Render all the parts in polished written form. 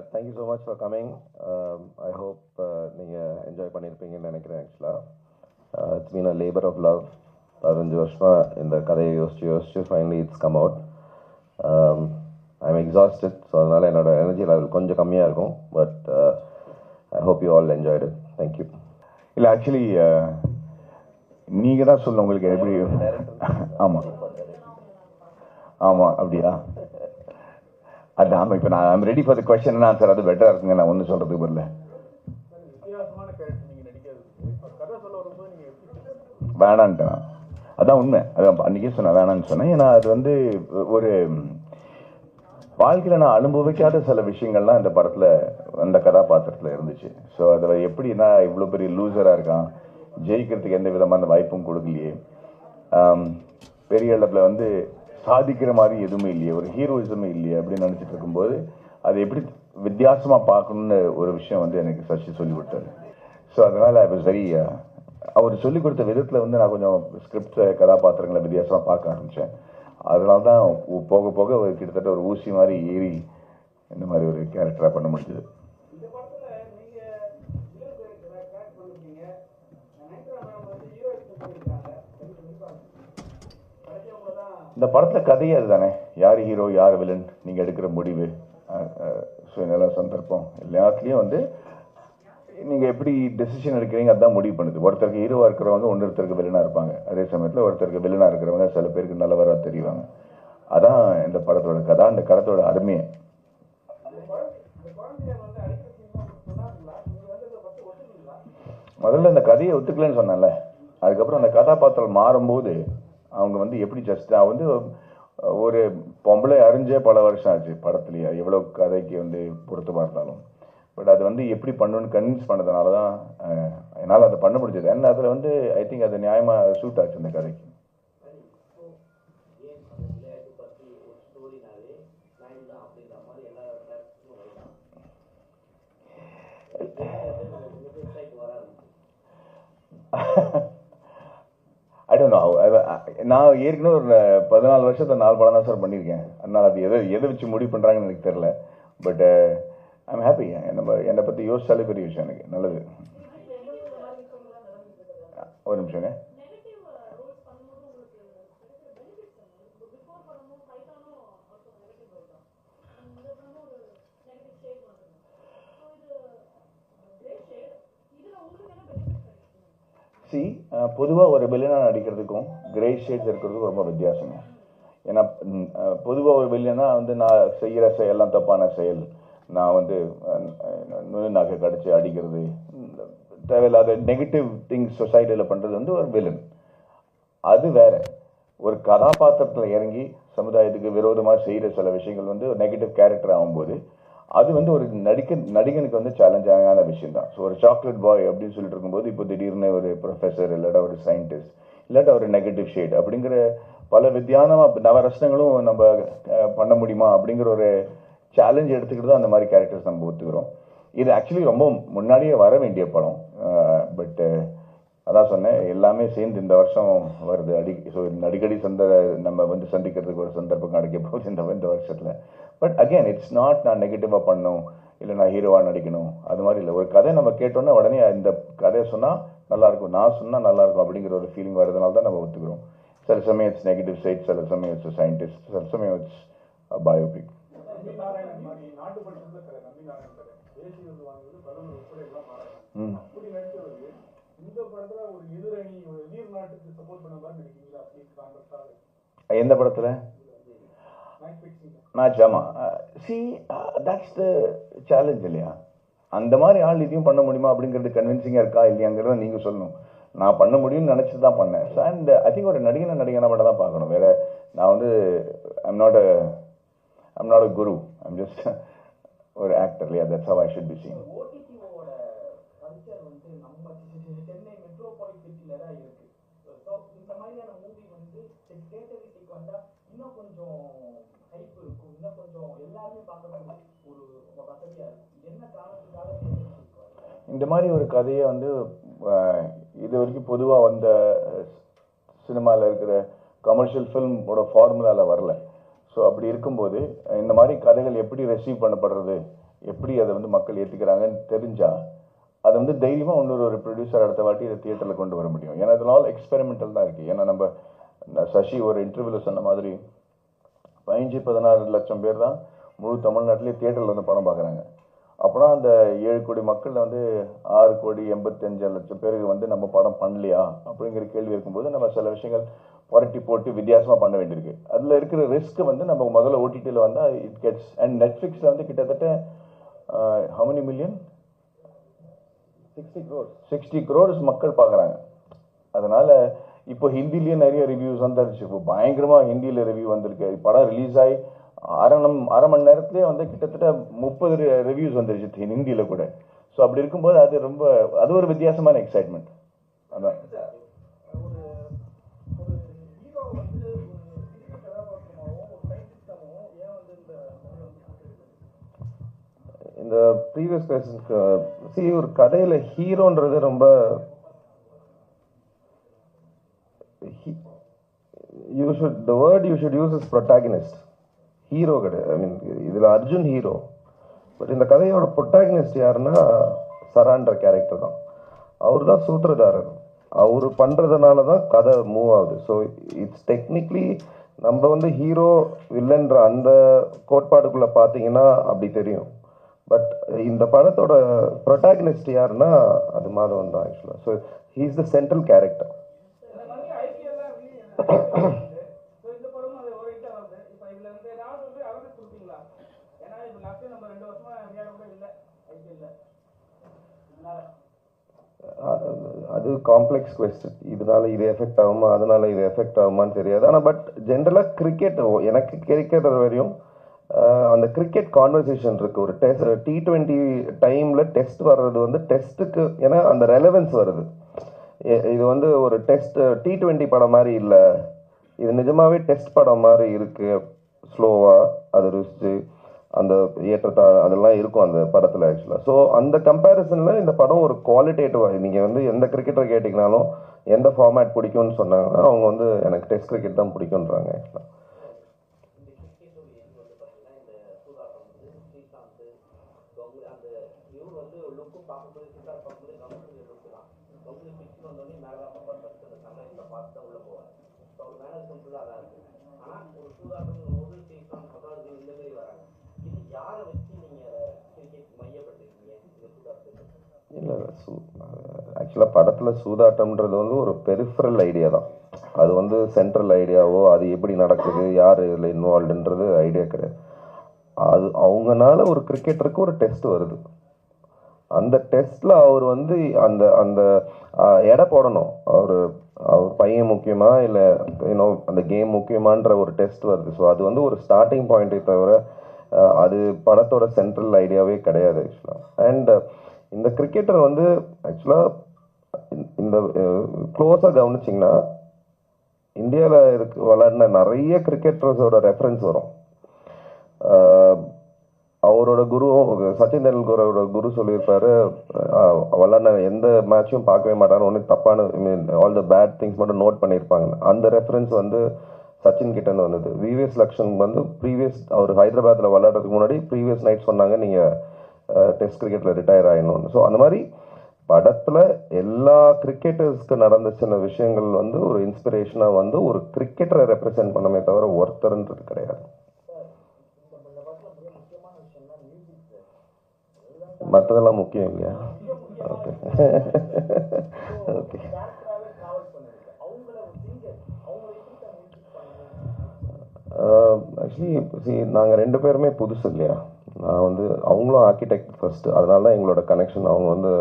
Thank you so much for coming. I hope நீங்கள் enjoy பண்ணியிருப்பீங்கன்னு நினைக்கிறேன். ஆக்சுவலாக it's been a labour of love. 15 வருஷமாக இந்த கதையை யோசிச்சு finally it's come out. I am exhausted. So அதனால் என்னோட எனர்ஜி லெவல் கொஞ்சம் கம்மியாக இருக்கும். But I hope you all enjoyed. Thank you. இல்லை ஆக்சுவலி நீங்கள் தான் சொல்லணும் உங்களுக்கு எப்படி. ஆமாம் ஆமாம் அப்படியா? அது ஆமாம். இப்போ நான் I'm ready for the question answer. அது பெட்டராக இருக்குங்க. நான் ஒன்றும் சொல்கிறதுக்கு பதில் வேணான்ட்டேன். அதான் உண்மை. அதான் அன்றைக்கே சொன்னேன் வேணான்னு சொன்னேன். ஏன்னா அது வந்து ஒரு வாழ்க்கையில் நான் அனுபவிக்காத சில விஷயங்கள்லாம் இந்த படத்தில் அந்த கதாபாத்திரத்தில் இருந்துச்சு. ஸோ அதில் எப்படின்னா இவ்வளோ பெரிய லூசராக இருக்கான், ஜெயிக்கிறதுக்கு எந்த விதமான வாய்ப்பும் கொடுக்கலையே, பெரிய அளவில் வந்து சாதிக்கிற மாதிரி எதுவுமே இல்லையே, ஒரு ஹீரோயிசமே இல்லையே அப்படின்னு நினச்சிட்டு இருக்கும்போது அதை எப்படி வித்தியாசமாக பார்க்கணுன்னு ஒரு விஷயம் வந்து எனக்கு சசி சொல்லி கொடுத்தாரு. ஸோ அதனால் ஐ வாஸ் வெரி அவர் சொல்லிக் கொடுத்த விதத்தில் வந்து நான் கொஞ்சம் ஸ்கிரிப்ட் கதாபாத்திரங்களை வித்தியாசமாக பார்க்க ஆரம்பித்தேன். அதனால தான் போக போக கிட்டத்தட்ட ஒரு ஊசி மாதிரி ஏறி இந்த மாதிரி ஒரு கேரக்டராக பண்ண முடிஞ்சது. இந்த படத்தில் கதையே அதுதானே, யார் ஹீரோ யார் வில்லன், நீங்கள் எடுக்கிற முடிவு, சுயநல சந்தர்ப்பம் எல்லாத்துலேயும் வந்து நீங்கள் எப்படி டெசிஷன் எடுக்கிறீங்க அதுதான் முடிவு பண்ணுது. ஒருத்தருக்கு ஹீரோவாக இருக்கிறவங்க ஒருத்தருக்கு வில்லனாக இருப்பாங்க. அதே சமயத்தில் ஒருத்தருக்கு வில்லனாக இருக்கிறவங்க சில பேருக்கு நல்லவராக தெரிவாங்க. அதான் இந்த படத்தோட கதை, இந்த கதத்தோட அருமையை. முதல்ல இந்த கதையை ஒத்துக்கலன்னு சொன்னேன்ல, அதுக்கப்புறம் அந்த கதாபாத்திரம் மாறும்போது அவங்க வந்து எப்படி ஜஸ்ட் நான் வந்து ஒரு பொம்பளை அறிஞ்சே பல வருஷம் ஆச்சு படத்துலையே, எவ்வளோ கதைக்கு வந்து பொறுத்து இருந்தாலும். பட் அது வந்து எப்படி பண்ணணும்னு கன்வின்ஸ் பண்ணதுனால தான் என்னால் அதை பண்ண முடிஞ்சது. ஏன்னா அதில் வந்து ஐ திங்க் அது நியாயமாக சூட் ஆச்சு இந்த கதைக்கு. I don't know. நான் ஏற்கனவே ஒரு 14 வருஷத்தில் 4 படம் தான் சார் பண்ணியிருக்கேன். அதனால் அது எதை வச்சு முடிவு பண்ணுறாங்கன்னு எனக்கு தெரில. But I'm happy. என்னை பற்றி யோசிச்சாலே பெரிய விஷயம் எனக்கு. நல்லது. ஒரு நிமிஷங்க. பொதுவாக ஒரு வில்லனாக நடிக்கிறதுக்கும் கிரே ஷேட்ஸ் இருக்கிறதுக்கும் ரொம்ப வித்தியாசங்க. ஏன்னா பொதுவாக ஒரு வில்லனா வந்து நான் செய்கிற செயலாம் தப்பான செயல், நான் வந்து நகை கடிச்சு அடிக்கிறது, தேவையில்லாத நெகட்டிவ் திங்ஸ் சொசைட்டியில் பண்ணுறது வந்து ஒரு வில்லன். அது வேற. ஒரு கதாபாத்திரத்தில் இறங்கி சமுதாயத்துக்கு விரோதமாக செய்கிற சில விஷயங்கள் வந்து ஒரு நெகட்டிவ் கேரக்டர் ஆகும்போது அது வந்து ஒரு நடிகனுக்கு வந்து சேலஞ்சான விஷயம் தான். ஸோ ஒரு சாக்லேட் பாய் அப்படின்னு சொல்லிட்டு இருக்கும்போது இப்போ திடீர்னு ஒரு ப்ரொஃபஸர் இல்லாட்டா ஒரு சயின்டிஸ்ட் இல்லாட்டா ஒரு நெகட்டிவ் ஷேட் அப்படிங்கிற பல வித்தியானமாக நவரசனங்களும் நம்ம பண்ண முடியுமா அப்படிங்கிற ஒரு சேலஞ்ச் எடுத்துக்கிட்டு தான் அந்த மாதிரி கேரக்டர்ஸ் நம்ம ஒத்துக்கிறோம். இது ஆக்சுவலி ரொம்ப முன்னாடியே வர வேண்டிய படம். பட் அதான் சொன்னேன், எல்லாமே சேர்ந்து இந்த வருஷம் வருது. ஸோ அடிக்கடி நம்ம வந்து சந்திக்கிறதுக்கு ஒரு சந்தர்ப்பம் கிடைக்க போகுது இந்த வருஷத்தில். பட் அகெயின் இட்ஸ் நாட் நான் நெகட்டிவாக பண்ணணும் இல்லை நான் ஹீரோவாக நடிக்கணும் அது மாதிரி இல்லை. ஒரு கதை நம்ம கேட்டோன்னா உடனே இந்த கதையை சொன்னால் நல்லாயிருக்கும், நான் சொன்னால் நல்லாயிருக்கும் அப்படிங்கிற ஒரு ஃபீலிங் வரதுனால தான் நம்ம ஒத்துக்கிறோம். சில சமயம் இட்ஸ் நெகட்டிவ் சைட், சில சமயம் இட்ஸ் சயின்டிஸ்ட், சில சமயம் இட்ஸ் பயோபிக். எந்த படத்தில்? மேட்ச். ஆமாம். தட்ஸ் த சேலஞ்ச் இல்லையா? அந்த மாதிரி ஆள் இதையும் பண்ண முடியுமா அப்படிங்கிறது கன்வின்சிங்காக இருக்கா இல்லையாங்கிறத நீங்கள் சொல்லணும். நான் பண்ண முடியும்னு நினச்சி தான் பண்ணேன். ஸோ அண்ட் ஐ திங்க் ஒரு நடிகனை மட்டும் தான் பார்க்கணும். வேறு நான் வந்து I'm not a Guru, I'm just ஒரு ஆக்டர் இல்லையா? That's how I should be seen. இந்த மாதிரி ஒரு கதையை வந்து இது வரைக்கும் பொதுவாக வந்த சினிமாவில் இருக்கிற கமர்ஷியல் ஃபில்மோட ஃபார்முலாவில் வரல. ஸோ அப்படி இருக்கும்போது இந்த மாதிரி கதைகள் எப்படி ரிசீவ் பண்ணப்படுறது எப்படி அதை வந்து மக்கள் ஏற்றுக்கிறாங்கன்னு தெரிஞ்சா அதை வந்து தைரியமாக இன்னொரு ப்ரொடியூசர் அடுத்த வாட்டி இதை தியேட்டரில் கொண்டு வர முடியும். ஏன்னா இதனால் எக்ஸ்பெரிமெண்டல் தான் இருக்குது. ஏன்னா நம்ம சசி ஒரு இன்டர்வியூவில் சொன்ன மாதிரி 15-16 லட்சம் பேர் தான் முழு தமிழ்நாட்டிலே தியேட்டரில் வந்து படம் பார்க்குறாங்க. அப்போனா அந்த 7 கோடி மக்களில் வந்து 6,85,00,000 பேருக்கு வந்து நம்ம படம் பண்ணலையா அப்படிங்கிற கேள்வி இருக்கும்போது நம்ம சில விஷயங்கள் புரட்டி போட்டு வித்தியாசமாக பண்ண வேண்டியிருக்கு. அதில் இருக்கிற ரிஸ்க் வந்து நம்ம முதல்ல ஓடிடியில் வந்தால் இட் கெட்ஸ். அண்ட் நெட்ஃப்ளிக்ஸில் வந்து கிட்டத்தட்ட how many million 60 crores மக்கள் பார்க்குறாங்க. அதனால் இப்போ ஹிந்திலேயே நிறைய ரிவ்யூஸ் வந்துருச்சு. இப்போ பயங்கரமாக ஹிந்தியில் ரிவ்யூ வந்திருக்கு. படம் ரிலீஸ் ஆகி அரை மணி நேரத்துலேயே வந்து கிட்டத்தட்ட 30 ரிவ்யூஸ் வந்துருச்சு ஹிந்தியில் கூட. ஸோ அப்படி இருக்கும்போது அது ஒரு வித்தியாசமான எக்ஸைட்மெண்ட். அதான் இந்த ப்ரீவியஸ் கொஸ்டினுக்கு ஒரு கதையில் ஹீரோன்றது ரொம்ப the word you should use is protagonist. Hero கிடையாது. ஐ மீன் இதில் அர்ஜுன் ஹீரோ. பட் இந்த கதையோட ப்ரொட்டாகனிஸ்ட் யாருன்னா சரான்ற கேரக்டர் தான். அவர் தான் சூத்திரதாரர். அவர் பண்ணுறதுனால தான் கதை மூவ் ஆகுது. ஸோ இட்ஸ் டெக்னிக்லி நம்ம வந்து ஹீரோ வில்லன்ற அந்த கோட்பாடுக்குள்ளே பார்த்தீங்கன்னா அப்படி தெரியும். பட் இந்த படத்தோட ப்ரொட்டாகனிஸ்ட் யாருன்னா அது மாதவன் தான் ஆக்சுவலாக. So he is the central character. அது காம்ப்ளெக்ஸ் கொஸ்டின். இதனால இது எஃபெக்ட் ஆகுமா அதனால இது எஃபெக்ட் ஆகுமான்னு தெரியாது. ஆனால் பட் ஜென்ரலாக கிரிக்கெட் எனக்கு கிடைக்கிறது வரையும் அந்த கிரிக்கெட் கான்வர்சேஷன் இருக்குது. ஒரு T20 டைமில் டெஸ்ட் வர்றது வந்து டெஸ்ட்டுக்கு ஏன்னா அந்த ரெலவென்ஸ் வருது. இது வந்து ஒரு டெஸ்ட் T20 படம் மாதிரி இல்லை, இது நிஜமாவே டெஸ்ட் படம் மாதிரி இருக்குது. ஸ்லோவாக அது ருசிச்சு அந்த ஏற்றத்தாழ் அதெல்லாம் இருக்கும் அந்த படத்தில் ஆக்சுவலாக. ஸோ அந்த கம்பேரிசனில் இந்த படம் ஒரு குவாலிட்டேட்டிவாக நீங்கள் வந்து எந்த கிரிக்கெட்டர் கேட்டிங்கனாலும் எந்த ஃபார்மேட் பிடிக்கும்னு சொன்னாங்கன்னா அவங்க வந்து எனக்கு டெஸ்ட் கிரிக்கெட் தான் பிடிக்குன்றாங்க ஆக்சுவலாக. இல்லை ஆக்சுவலாக படத்தில் சூதாட்டம்ன்றது வந்து ஒரு பெரிஃபரல் ஐடியா தான். அது வந்து சென்ட்ரல் ஐடியாவோ அது எப்படி நடக்குது யார் இதில் இன்வால்வ்டுன்றது ஐடியா கிடையாது. அது அவங்கனால ஒரு கிரிக்கெட்டருக்கு ஒரு டெஸ்ட் வருது. அந்த டெஸ்ட்டில் அவர் வந்து அந்த அந்த எடை போடணும். அவர் பையன் முக்கியமா இல்லை அந்த கேம் முக்கியமான்ற ஒரு டெஸ்ட் வருது. ஸோ அது வந்து ஒரு ஸ்டார்டிங் பாயிண்ட்டை தவிர அது படத்தோட சென்ட்ரல் ஐடியாவே கிடையாது ஆக்சுவலாக. அண்ட் இந்த கிரிக்கெட்டர் வந்து ஆக்சுவலாக இந்த க்ளோஸாக கவனிச்சிங்கன்னா இந்தியாவில் விளையாடின நிறைய கிரிக்கெட்டர்ஸோட ரெஃபரன்ஸ் வரும். அவரோட குரு சச்சின் தெண்டுல்கரோட குரு சொல்லியிருப்பாரு, விளையாடின எந்த மேட்சும் பார்க்கவே மாட்டாங்க, ஒன்று தப்பான ஆல் த பேட் திங்ஸ் மட்டும் நோட் பண்ணியிருப்பாங்க. அந்த ரெஃபரன்ஸ் வந்து சச்சின் கிட்டேருந்து வந்தது. விவிஎஸ் லக்ஷன் வந்து அவர் ஹைதராபாத்தில் விளையாடுறதுக்கு முன்னாடி ப்ரீவியஸ் நைட் சொன்னாங்க நீங்கள் டெஸ்ட் கிரிக்கெட்டில் ரிட்டையர் ஆகிடணும்னு. ஸோ அந்த மாதிரி படத்தில் எல்லா கிரிக்கெட்டர்ஸ்க்கு நடந்த சில விஷயங்கள் வந்து ஒரு இன்ஸ்பிரேஷனாக வந்து ஒரு கிரிக்கெட்டரை ரெப்ரசென்ட் பண்ணமே தவிர ஒருத்தர்ன்றது கிடையாது. மற்றதெல்லாம் முக்கியம் இல்லையா? Okay okay. ஆக்சுவலி நாங்கள் 2 பேருமே புதுசு இல்லையா. நான் வந்து அவங்களும் ஆர்கிடெக்ட் ஃபர்ஸ்ட்டு, அதனால தான் எங்களோட கனெக்ஷன். அவங்க வந்து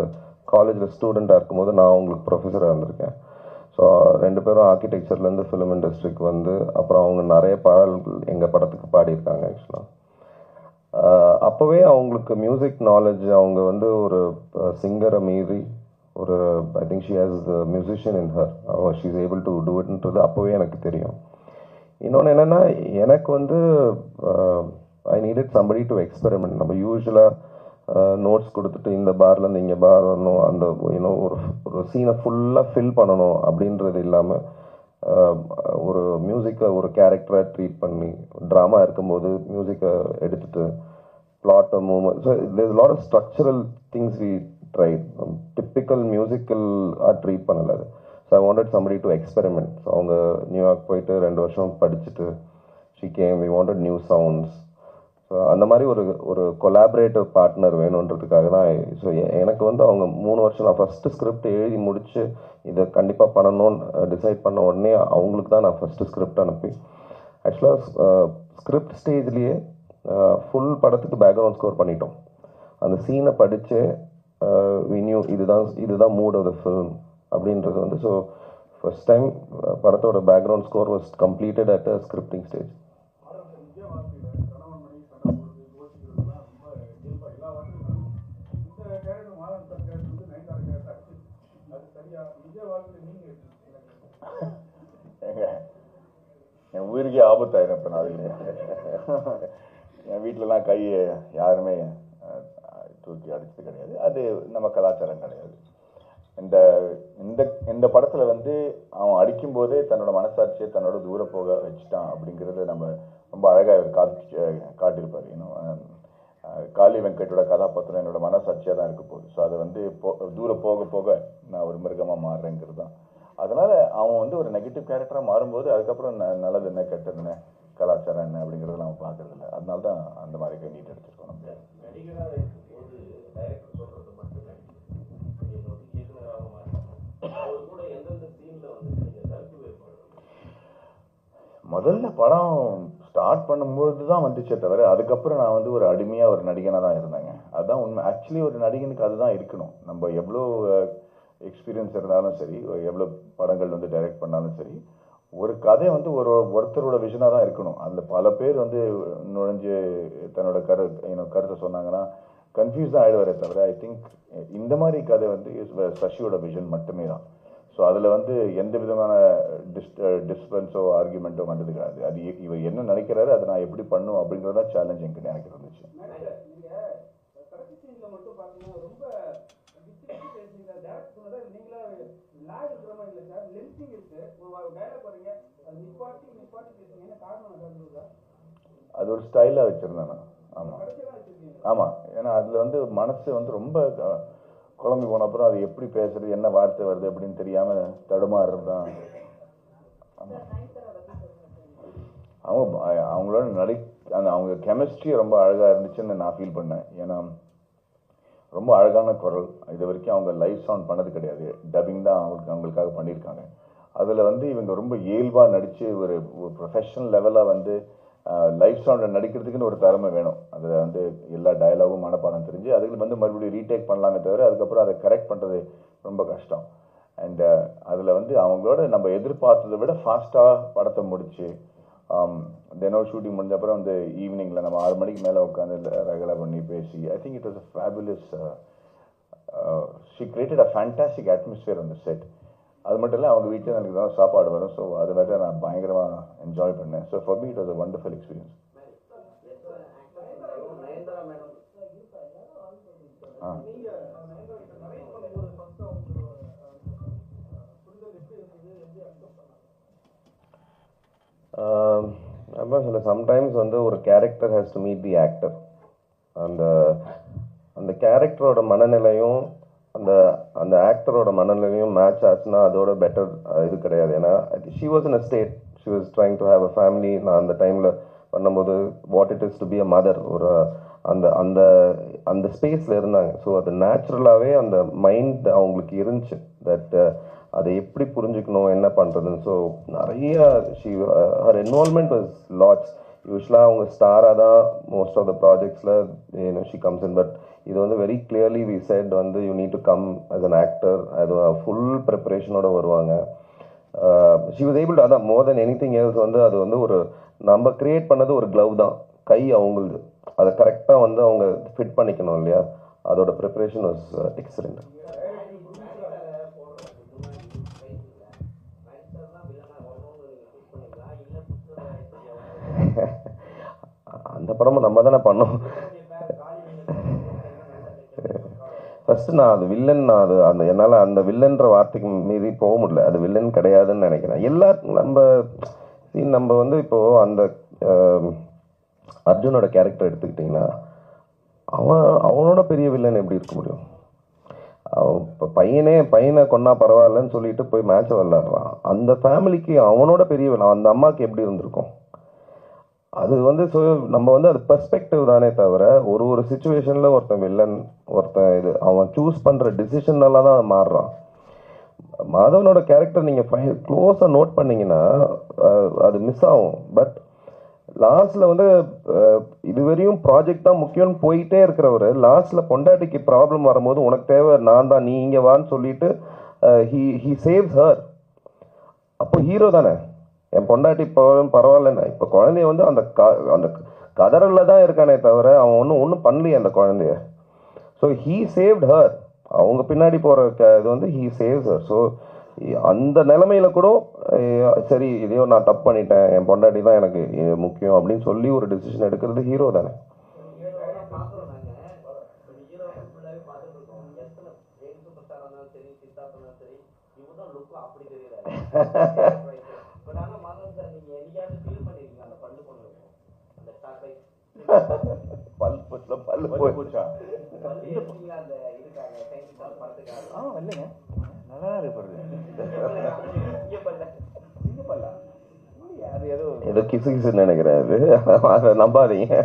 காலேஜில் ஸ்டூடெண்ட்டாக இருக்கும்போது நான் அவங்களுக்கு ப்ரொஃபஸராக இருந்திருக்கேன். ஸோ 2 பேரும் ஆர்கிடெக்சர்லேருந்து ஃபிலிம் இண்டஸ்ட்ரிக்கு வந்து அப்புறம் அவங்க நிறைய பாடல்கள் எங்கள் படத்துக்கு பாடியிருக்காங்க ஆக்சுவலாக. அப்போவே அவங்களுக்கு மியூசிக் நாலேஜ், அவங்க வந்து ஒரு சிங்கரை மீறி ஒரு I think she has the musician in her, she is able to do இட்ன்றது அப்போவே எனக்கு தெரியும். இன்னொன்று என்னென்னா எனக்கு வந்து I needed somebody to experiment. நம்ம யூஸ்வலாக நோட்ஸ் கொடுத்துட்டு இந்த பார்லேருந்து இங்கே பார் வரணும், அந்த ஒரு சீனை ஃபுல்லாக ஃபில் பண்ணணும் அப்படின்றது இல்லாமல் ஒரு மியூசிக்கை ஒரு கேரக்டராக ட்ரீட் பண்ணி ட்ராமா இருக்கும்போது மியூசிக்கை எடுத்துகிட்டு plot or movement. So there's a lot of structural things we tried. Typical musical art treat பண்ணல. So I wanted somebody to experiment. So அவங்க நியூயார்க் போயிட்டு 2 வருஷம் படிச்சுட்டு she came, we wanted new sounds. So அந்த மாதிரி ஒரு collaborative partner வேணுன்றதுக்காக தான். So எனக்கு வந்து அவங்க 3 வருஷம் நான் ஃபஸ்ட்டு ஸ்கிரிப்ட் எழுதி முடித்து இதை கண்டிப்பாக பண்ணணும்னு டிசைட் பண்ண உடனே அவங்களுக்கு தான் நான் ஃபஸ்ட்டு ஸ்கிரிப்ட் அனுப்பி ஆக்சுவலாக ஸ்கிரிப்ட் ஸ்டேஜ்லேயே ஃபுல் படத்துக்கு பேக்ரவுண்ட் ஸ்கோர் பண்ணிட்டோம். அந்த சீனை படித்து வினியூ இதுதான் மூட் ஆஃப் த ஃபிலிம் அப்படின்றது வந்து. ஸோ ஃபர்ஸ்ட் டைம் படத்தோட background score was completed at a scripting stage. என் உயிருக்கே ஆபத்தாயிரும் இப்போ நான். என் வீட்டிலலாம் கையை யாருமே தூக்கி அடிச்சது கிடையாது. அது நம்ம கலாச்சாரம் கிடையாது. இந்த இந்த இந்த படத்தில் வந்து அவன் அடிக்கும்போதே தன்னோட மனசாட்சியை தன்னோட தூர போக வச்சுட்டான் அப்படிங்கிறத நம்ம ரொம்ப அழகாக காட்டியிருப்பார். இன்னும் காளி வெங்கட்டோட கதாபாத்திரம் என்னோட மனசாட்சியாக தான் இருக்க போகுது. ஸோ அதை வந்து தூரம் போக போக நான் ஒரு மிருகமாக மாறுறேங்கிறது தான். அதனால அவன் வந்து ஒரு நெகட்டிவ் கேரக்டராக மாறும்போது அதுக்கப்புறம் நல்லது என்ன கெட்டது என்ன கலாச்சாரம் என்ன அப்படிங்கிறத நம்ம பார்க்கறது இல்லை. அதனால தான் அந்த மாதிரி நீட் எடுத்துருக்கோம். நம்ம முதல்ல படம் ஸ்டார்ட் பண்ணும்போது தான் வந்துச்சே தவிர அதுக்கப்புறம் நான் வந்து ஒரு அடிமையாக ஒரு நடிகனாக தான் இருந்தேங்க. அதுதான் உண்மை. ஆக்சுவலி ஒரு நடிகனுக்கு அதுதான் இருக்கணும். நம்ம எவ்வளோ எக்ஸ்பீரியன்ஸ் இருந்தாலும் சரி, எவ்வளோ படங்கள் வந்து டைரக்ட் பண்ணாலும் சரி, ஒரு கதை வந்து ஒருத்தரோட விஷனாக தான் இருக்கணும். அதில் பல பேர் வந்து நுழைஞ்சு தன்னோட கருத்தை சொன்னாங்கன்னா கன்ஃபியூஸ் தான் ஆகிடுவாரே தவிர ஐ திங்க் இந்த மாதிரி கதை வந்து சசியோட விஷன் மட்டுமே தான். ஸோ அதில் வந்து எந்த விதமான டிஸ்பென்ஸோ ஆர்குமெண்ட்டோ வந்தது கிடையாது. அது இவர் என்ன நினைக்கிறாரு அதை நான் எப்படி பண்ணும் அப்படிங்கிறதா சேலஞ்ச் எனக்கு இருந்துச்சு. அது ஒரு ஸ்டைலாக வச்சுருந்தேன் நான். ஆமாம் ஆமாம். ஏன்னா அதில் வந்து மனசு வந்து ரொம்ப குழம்பி போன அப்புறம் அது எப்படி பேசுறது, என்ன வார்த்தை வருது அப்படின்னு தெரியாமல் தடுமாறுறது தான். ஆமாம். அவங்களோட அவங்க கெமிஸ்ட்ரி ரொம்ப அழகாக இருந்துச்சுன்னு நான் ஃபீல் பண்ணேன். ஏன்னா ரொம்ப அழகான குரல். இது வரைக்கும் அவங்க லைவ் சவுண்ட் பண்ணது கிடையாது. டப்பிங் தான் அவங்களுக்காக பண்ணியிருக்காங்க. அதில் வந்து இவங்க ரொம்ப இயல்பாக நடித்து ஒரு ப்ரொஃபஷனல் லெவலாக வந்து லைவ் சவுண்டில் நடிக்கிறதுக்குன்னு ஒரு திறமை வேணும். அதில் வந்து எல்லா டயலாகும் மனப்பாடம் தெரிஞ்சு அதுக்கு வந்து மறுபடியும் ரீடேக் பண்ணலாமே தவிர அதுக்கப்புறம் அதை கரெக்ட் பண்ணுறது ரொம்ப கஷ்டம். அண்ட் அதில் வந்து அவங்களோட நம்ம எதிர்பார்த்ததை விட ஃபாஸ்ட்டாக படத்தை முடிச்சு தினம் ஷூட்டிங் முடிஞ்ச அப்புறம் வந்து ஈவினிங்கில் நம்ம 6 மணிக்கு மேலே உட்காந்து ரெகுலர் பண்ணி பேசி I think it was a fabulous. She created a fantastic atmosphere அந்த செட். அது மட்டும் இல்லை அவங்க வீட்டில் எனக்கு தான் சாப்பாடு வரும். ஸோ அதை வேற நான் பயங்கரமாக என்ஜாய் பண்ணேன். So for me it was a wonderful experience. நம்ம சொல்ல சம்டைம்ஸ் வந்து ஒரு character has to meet the actor. அந்த கேரக்டரோட மனநிலையும் அந்த ஆக்டரோட மனநிலையும் மேட்ச் ஆச்சுன்னா அதோட பெட்டர் இது கிடையாது. ஏன்னா she was in a state, she was trying to have a family. நான் அந்த டைமில் பண்ணும்போது what it is to be a mother ஒரு அந்த ஸ்பேஸில் இருந்தாங்க. ஸோ அது நேச்சுரலாகவே அந்த மைண்ட் அவங்களுக்கு இருந்துச்சு தட் அதை எப்படி புரிஞ்சுக்கணும் என்ன பண்ணுறதுன்னு. ஸோ நிறைய ஹர் இன்வால்மெண்ட் வாஸ் லாட்ஸ். யூஸ்வலாக அவங்க ஸ்டாராக தான் மோஸ்ட் ஆஃப் த ப்ராஜெக்ட்ஸில் ஷி கம்ஸ் இன். பட் இது வந்து வெரி கிளியர்லி வி செட் வந்து you need to come as an actor. அது ஃபுல் ப்ரிப்பரேஷனோட வருவாங்க. ஷி வாஸ் ஏபிள் டு அதான் more than anything else வந்து அது வந்து ஒரு நம்ம கிரியேட் பண்ணது ஒரு க்ளவ் தான். கை அவங்களுது. அதை கரெக்டாக வந்து அவங்க ஃபிட் பண்ணிக்கணும் இல்லையா. அதோட ப்ரிப்பரேஷன் வாஸ் எக்ஸலண்ட். அந்த படமும் நம்ம தானே பண்ணோம். ஃபர்ஸ்ட் நான் அது வில்லன் அந்த என்னால் அந்த வில்லன்ற வார்த்தைக்கு மீறி போக முடியல. அது வில்லன் கிடையாதுன்னு நினைக்கிறேன். நம்ம வந்து இப்போ அந்த அர்ஜுனோட கேரக்டர் எடுத்துக்கிட்டிங்கன்னா அவனோட பெரிய வில்லன் எப்படி இருக்க முடியும்? இப்போ பையனை கொன்னா பரவாயில்லன்னு சொல்லிட்டு போய் மேட்சை விளையாடுறான். அந்த ஃபேமிலிக்கு அவனோட பெரிய வில்லன் அந்த அம்மாவுக்கு எப்படி இருந்திருக்கும்? அது வந்து நம்ம வந்து அது பெர்ஸ்பெக்டிவ் தானே தவிர ஒரு சுச்சுவேஷனில் ஒருத்தன் வில்லன் ஒருத்தன் இது அவன் சூஸ் பண்ணுற டிசிஷன்னால தான் மாறுறான். மாதவனோட கேரக்டர் நீங்கள் க்ளோஸாக நோட் பண்ணீங்கன்னா அது மிஸ் ஆகும். பட் லாஸ்ட்டில் வந்து இதுவரையும் ப்ராஜெக்ட் தான் முக்கியம்னு போயிட்டே இருக்கிறவர் லாஸ்ட்டில் பொண்டாட்டிக்கு ப்ராப்ளம் வரும்போது உனக்கு தேவை நான் தான், நீ இங்கே வான்னு சொல்லிட்டு ஹீ சேவ்ஸ் ஹர். அப்போ ஹீரோ தானே. என் பொண்டாட்டி பரவாயில்லண்ணா. இப்போ குழந்தைய வந்து அந்த கதறலில் தான் இருக்கானே தவிர அவன் ஒன்றும் பண்ணலையே அந்த குழந்தைய. So he saved her. அவங்க பின்னாடி போகிற இது வந்து ஹீ சேவ்ஸ் ஹர். ஸோ அந்த நிலைமையில கூட சரி இதையோ நான் தப்பு பண்ணிட்டேன், என் பொண்டாட்டி தான் எனக்கு முக்கியம் அப்படின்னு சொல்லி ஒரு டிசிஷன் எடுக்கிறது ஹீரோ தானே. பல்லு போச்சா? இல்லைங்க, நல்லா ஏதோ கிசு கிசுன்னு நினைக்கிறேன். அது நம்பாதீங்க.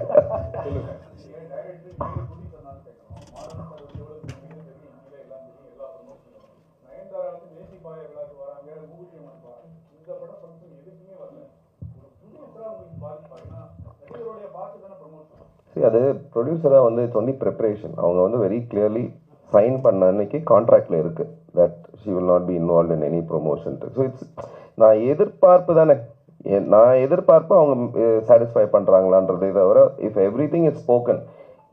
அது ப்ரொடியூசராக வந்து இட்ஸ் ஒன்லி ப்ரிப்பரேஷன். அவங்க வந்து வெரி கிளியர்லி சைன் பண்ண அன்னைக்கு கான்ட்ராக்டில் இருக்குது that she will not be involve in any promotion. So it's நான் எதிர்பார்ப்பு தானே, நான் எதிர்பார்ப்பு அவங்க சாட்டிஸ்ஃபை பண்ணுறாங்களான்றதை தவிர if every thing is spoken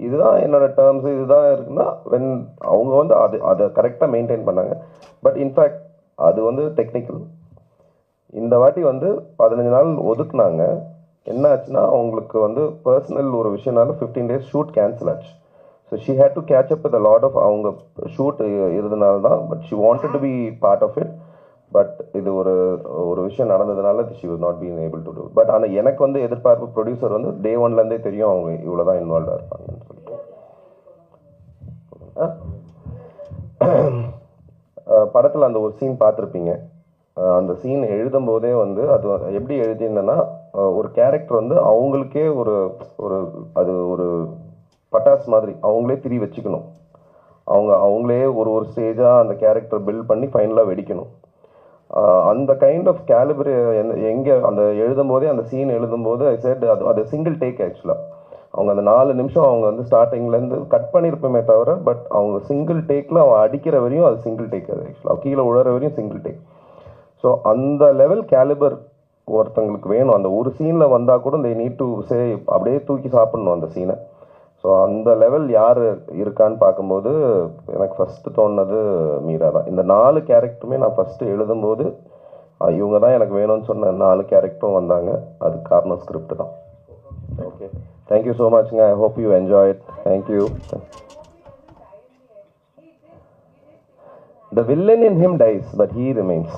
இதுதான் என்னோட டேர்ம்ஸ் இதுதான் இருக்குன்னா வென் அவங்க வந்து அதை கரெக்டாக மெயின்டைன் பண்ணாங்க. பட் இன்ஃபேக்ட் அது வந்து டெக்னிக்கல். இந்த வாட்டி வந்து 15 நாள் ஒதுக்குனாங்க. என்ன ஆச்சுன்னா அவங்களுக்கு வந்து பர்சனல் ஒரு விஷயம்னால 15 days ஷூட் கேன்சல் ஆச்சு. So she had to catch up with a lot of அவங்க ஷூட் இருந்தனால தான். But she wanted to be part of it. But இது ஒரு விஷயம் நடந்ததுனால she was not been able to do. But ஆனால் எனக்கு வந்து எதிர்பார்ப்பு ப்ரொடியூசர் வந்து டே ஒன்லேருந்தே தெரியும் அவங்க இவ்வளோ தான் இன்வால்வாக இருப்பாங்கன்னு சொல்லிட்டு. படத்தில் அந்த ஒரு சீன் பார்த்துருப்பீங்க. அந்த சீன் எழுதும் போதே வந்து அது எப்படி எழுதியிருந்தேன்னா ஒரு கேரக்டர் வந்து அவங்களுக்கே அது ஒரு பட்டாசு மாதிரி அவங்களே திரி வச்சுக்கணும். அவங்களே ஒரு ஸ்டேஜாக அந்த கேரக்டர் பில்ட் பண்ணி ஃபைனலாக வெடிக்கணும். அந்த கைண்ட் ஆஃப் கேலிபர் எங்கே அந்த எழுதும் போதே அந்த சீன் எழுதும்போது ஐ செட் அது சிங்கிள் டேக். ஆக்சுவலாக அவங்க அந்த 4 நிமிஷம் அவங்க வந்து ஸ்டார்டிங்லேருந்து கட் பண்ணியிருப்போமே தவிர பட் அவங்க சிங்கிள் டேக்கில் அவன் அடிக்கிற வரையும் அது சிங்கிள் டேக். அது ஆக்சுவலாக கீழே உழற வரையும் சிங்கிள் டேக். ஸோ அந்த லெவல் கேலிபர் ஒருத்தங்களுக்கு வேணும். அந்த ஒரு சீனில் வந்தால் கூட they need to say அப்படியே தூக்கி சாப்பிடணும் அந்த சீனை. ஸோ அந்த லெவல் யார் இருக்கான்னு பார்க்கும்போது எனக்கு ஃபஸ்ட்டு தோணுனது மீரா தான். இந்த 4 கேரக்டருமே நான் ஃபஸ்ட்டு எழுதும்போது இவங்க தான் எனக்கு வேணும்னு சொன்ன 4 கேரக்டரும் வந்தாங்க. அது காரணம் ஸ்கிரிப்ட் தான். ஓகே, தேங்க்யூ ஸோ மச்ங்க. I hope you enjoy it. Thank you. The villain in him dies, but he remains.